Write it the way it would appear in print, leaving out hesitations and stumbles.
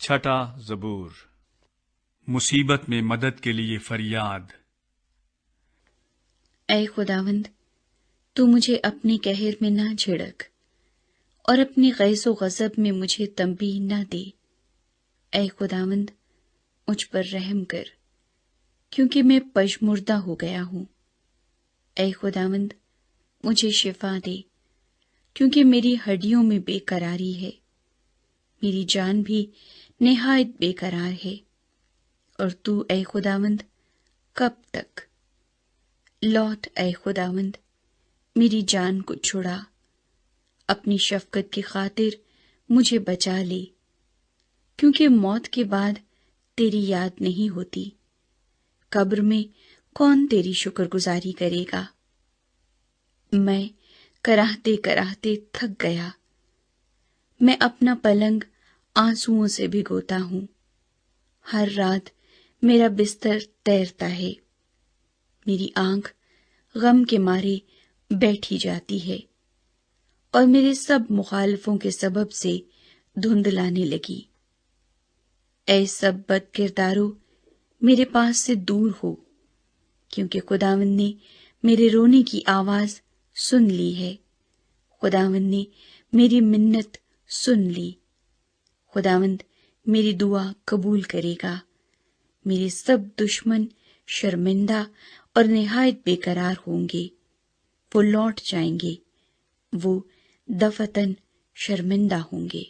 چھٹا زبور۔ مصیبت میں مدد کے لیے فریاد۔ اے خداوند، تو مجھے اپنے قہر میں نہ جھڑک اور اپنی غیظ و غضب میں مجھے تنبیہ نہ دے۔ اے خداوند، مجھ پر رحم کر، کیونکہ میں پژمردہ ہو گیا ہوں۔ اے خداوند، مجھے شفا دے، کیونکہ میری ہڈیوں میں بے قراری ہے۔ میری جان بھی نہایت بے قرار ہے۔ اور تو اے خداوند کب تک؟ لوٹ اے خداوند، میری جان کو چھڑا، اپنی شفقت کی خاطر مجھے بچا لے، کیونکہ موت کے بعد تیری یاد نہیں ہوتی۔ قبر میں کون تیری شکر گزاری کرے گا؟ میں کراہتے کراہتے تھک گیا، میں اپنا پلنگ آنسوؤں سے بھگوتا ہوں۔ ہر رات میرا بستر تیرتا ہے، میری آنکھ غم کے مارے بیٹھی جاتی ہے، اور میرے سب مخالفوں کے سبب سے دھند لانے لگی۔ اے سب بد کردارو، میرے پاس سے دور ہو، کیونکہ خداوند نے میرے رونے کی آواز سن لی ہے۔ خداوند نے میری منت سن لی۔ خداوند میری دعا قبول کرے گا۔ میرے سب دشمن شرمندہ اور نہایت بے قرار ہوں گے۔ وہ لوٹ جائیں گے، وہ دفعتاً شرمندہ ہوں گے۔